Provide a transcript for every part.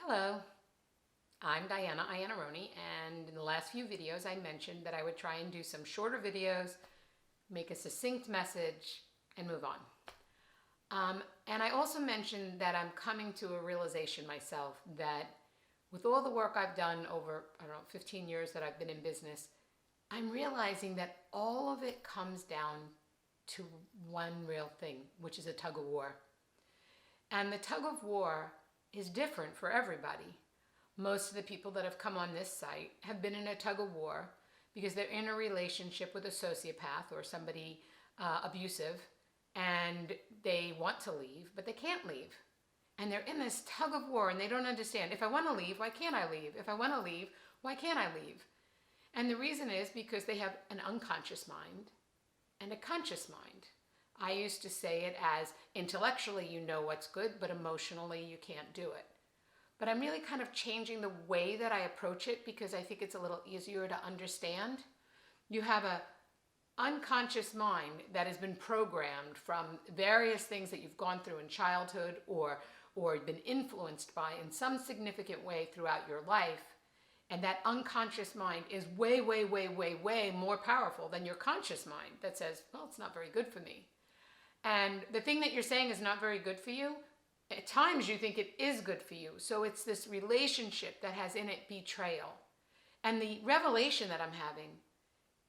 Hello, I'm Diana Iannarone, and in the last few videos I mentioned that I would try and do some shorter videos, make a succinct message, and move on. And I also mentioned that I'm coming to a realization myself that with all the work I've done over, 15 years that I've been in business, I'm realizing that all of it comes down to one real thing, which is a tug of war. And the tug of war is different for everybody. Most of the people that have come on this site have been in a tug of war because they're in a relationship with a sociopath or somebody abusive, and they want to leave, but they can't leave. And they're in this tug of war and they don't understand. If I want to leave, why can't I leave? If I want to leave, why can't I leave? And the reason is because they have an unconscious mind and a conscious mind. I used to say it as intellectually you know what's good, but emotionally you can't do it. But I'm really kind of changing the way that I approach it because I think it's a little easier to understand. You have a unconscious mind that has been programmed from various things that you've gone through in childhood or been influenced by in some significant way throughout your life. And that unconscious mind is way, way, way, way, way more powerful than your conscious mind that says, well, it's not very good for me. And the thing that you're saying is not very good for you, at times you think it is good for you. So it's this relationship that has in it betrayal. And the revelation that I'm having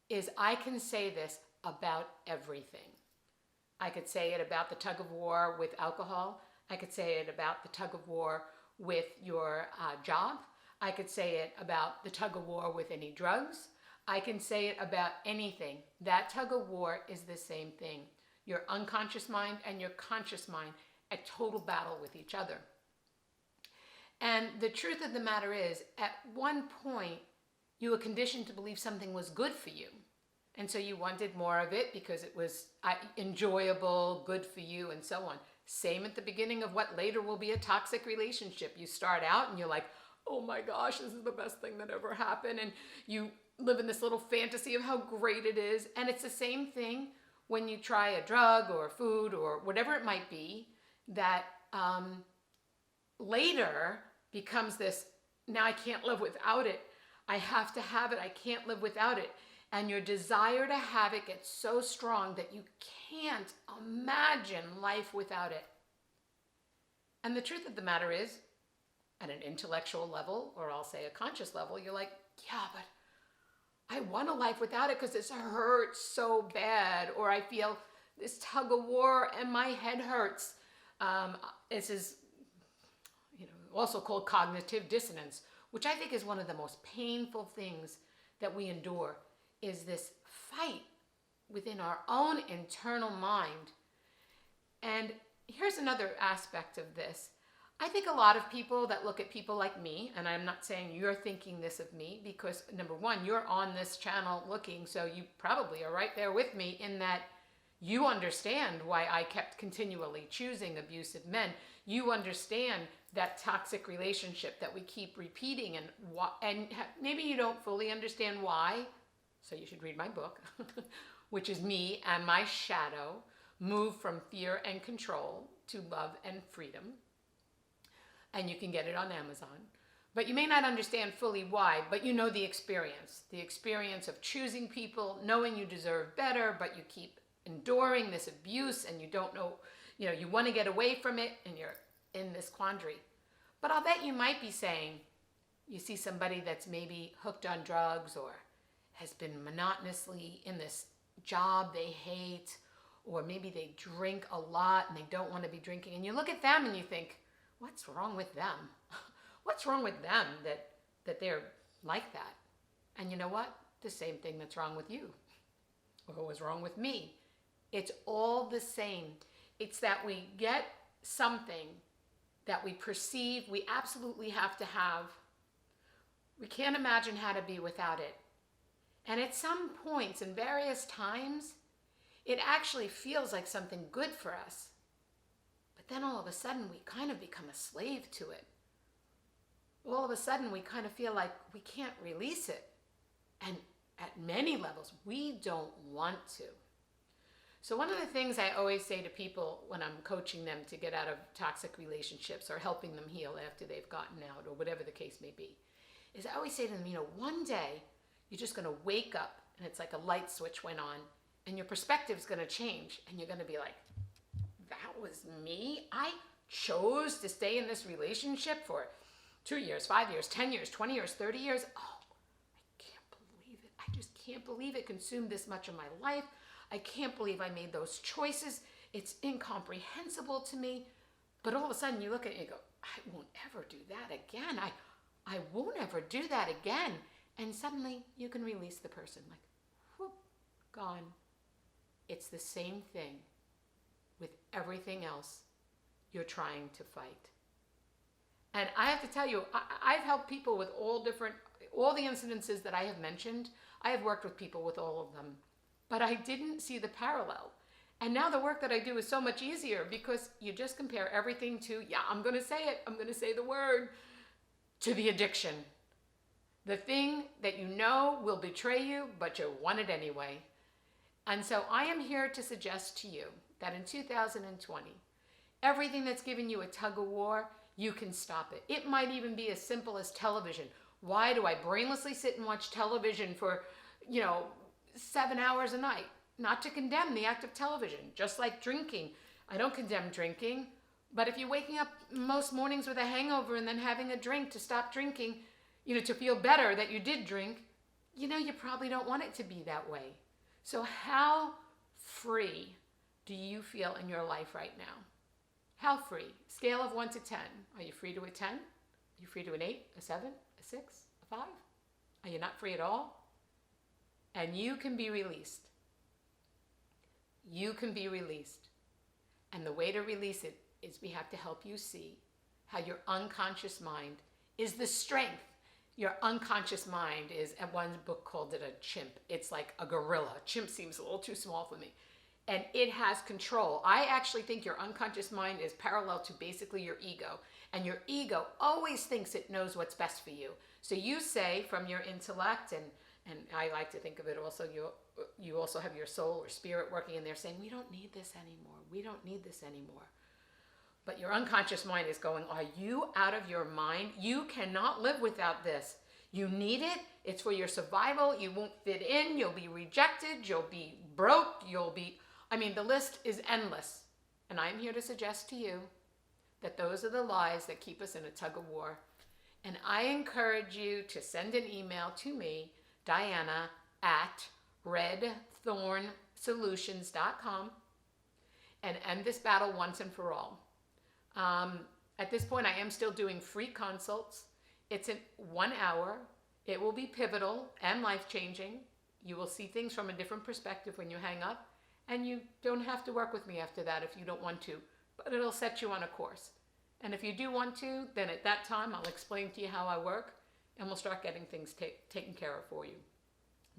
is I can say this about everything. I could say it about the tug of war with alcohol. I could say it about the tug of war with your job. I could say it about the tug of war with any drugs. I can say it about anything. That tug of war is the same thing. Your unconscious mind and your conscious mind at total battle with each other. And the truth of the matter is, at one point, you were conditioned to believe something was good for you. And so you wanted more of it because it was enjoyable, good for you, and so on. Same at the beginning of what later will be a toxic relationship. You start out and you're like, oh my gosh, this is the best thing that ever happened. And you live in this little fantasy of how great it is. And it's the same thing when you try a drug or food or whatever it might be that later becomes this, now I can't live without it. I have to have it. I can't live without it. And your desire to have it gets so strong that you can't imagine life without it. And the truth of the matter is, at an intellectual level, or I'll say a conscious level, you're like, yeah, but I want a life without it because this hurts so bad, or I feel this tug of war and my head hurts. This is, also called cognitive dissonance, which I think is one of the most painful things that we endure, is this fight within our own internal mind. And here's another aspect of this. I think a lot of people that look at people like me, and I'm not saying you're thinking this of me because number one, you're on this channel looking, so you probably are right there with me in that you understand why I kept continually choosing abusive men. You understand that toxic relationship that we keep repeating, and maybe you don't fully understand why, so you should read my book, which is me and my shadow, move from fear and control to love and freedom. And you can get it on Amazon. But you may not understand fully why, but you know the experience of choosing people, knowing you deserve better, but you keep enduring this abuse and you don't know, you want to get away from it and you're in this quandary. But I'll bet you might be saying, you see somebody that's maybe hooked on drugs or has been monotonously in this job they hate, or maybe they drink a lot and they don't want to be drinking. And you look at them and you think, what's wrong with them? What's wrong with them that they're like that? And you know what? The same thing that's wrong with you or was wrong with me. It's all the same. It's that we get something that we perceive we absolutely have to have. We can't imagine how to be without it. And at some points in various times, it actually feels like something good for us. But then all of a sudden, we kind of become a slave to it. All of a sudden, we kind of feel like we can't release it. And at many levels, we don't want to. So one of the things I always say to people when I'm coaching them to get out of toxic relationships or helping them heal after they've gotten out or whatever the case may be, is I always say to them, one day you're just going to wake up and it's like a light switch went on and your perspective's going to change and you're going to be like, that was me? I chose to stay in this relationship for 2 years, 5 years, 10 years, 20 years, 30 years. Oh, I can't believe it. I just can't believe it consumed this much of my life. I can't believe I made those choices. It's incomprehensible to me. But all of a sudden you look at it and you go, I won't ever do that again. I won't ever do that again. And suddenly you can release the person, like, whoop, gone. It's the same thing with everything else you're trying to fight. And I have to tell you, I've helped people with all the incidences that I have mentioned. I have worked with people with all of them, but I didn't see the parallel. And now the work that I do is so much easier because you just compare everything to, yeah, I'm going to say it. I'm going to say the word, to the addiction. The thing that you know will betray you, but you want it anyway. And so I am here to suggest to you that in 2020, everything that's given you a tug-of-war, you can stop it. It might even be as simple as television. Why do I brainlessly sit and watch television for, 7 hours a night? Not to condemn the act of television, just like drinking. I don't condemn drinking, but if you're waking up most mornings with a hangover and then having a drink to stop drinking, to feel better that you did drink, you probably don't want it to be that way. So how free do you feel in your life right now? How free? Scale of 1 to 10. Are you free to a 10? Are you free to an 8, a 7, a 6, a 5? Are you not free at all? And you can be released. You can be released. And the way to release it is we have to help you see how your unconscious mind is the strength. Your unconscious mind is, at one book called it a chimp. It's like a gorilla. Chimp seems a little too small for me. And it has control. I actually think your unconscious mind is parallel to basically your ego. And your ego always thinks it knows what's best for you. So you say from your intellect, and I like to think of it also, you also have your soul or spirit working in there saying, we don't need this anymore. We don't need this anymore. But your unconscious mind is going, are you out of your mind? You cannot live without this. You need it. It's for your survival. You won't fit in. You'll be rejected. You'll be broke. The list is endless. And I'm here to suggest to you that those are the lies that keep us in a tug-of-war. And I encourage you to send an email to me, Diana, at redthornsolutions.com, and end this battle once and for all. At this point, I am still doing free consults. It's in 1 hour. It will be pivotal and life-changing. You will see things from a different perspective when you hang up, and you don't have to work with me after that if you don't want to, but it'll set you on a course. And if you do want to, then at that time, I'll explain to you how I work, and we'll start getting things taken care of for you.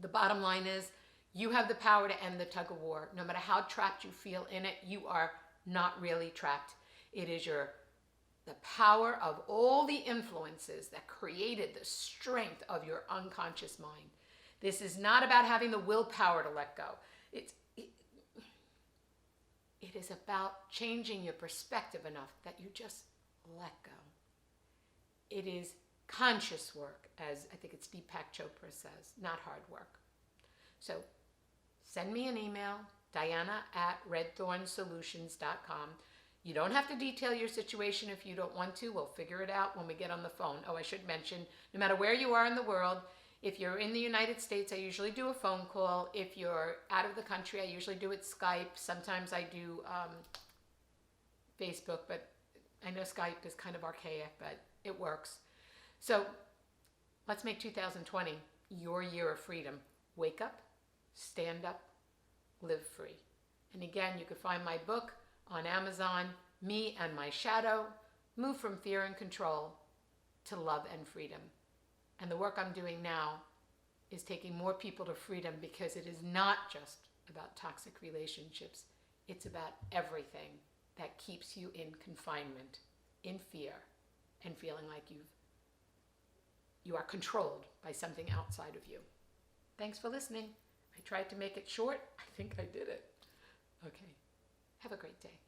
The bottom line is, you have the power to end the tug-of-war. No matter how trapped you feel in it, you are not really trapped. It is the power of all the influences that created the strength of your unconscious mind. This is not about having the willpower to let go. It is about changing your perspective enough that you just let go. It is conscious work, as I think it's Deepak Chopra says, not hard work. So send me an email, Diana at redthornsolutions.com. You don't have to detail your situation if you don't want to. We'll figure it out when we get on the phone. Oh, I should mention, no matter where you are in the world, if you're in the United States, I usually do a phone call. If you're out of the country, I usually do it Skype. Sometimes I do Facebook, but I know Skype is kind of archaic, but it works. So let's make 2020 your year of freedom. Wake up, stand up, live free. And again, you can find my book on Amazon, Me and My Shadow, Move from Fear and Control to Love and Freedom. And the work I'm doing now is taking more people to freedom, because it is not just about toxic relationships. It's about everything that keeps you in confinement, in fear, and feeling like you are controlled by something outside of you. Thanks for listening. I tried to make it short. I think I did it. Okay. Have a great day.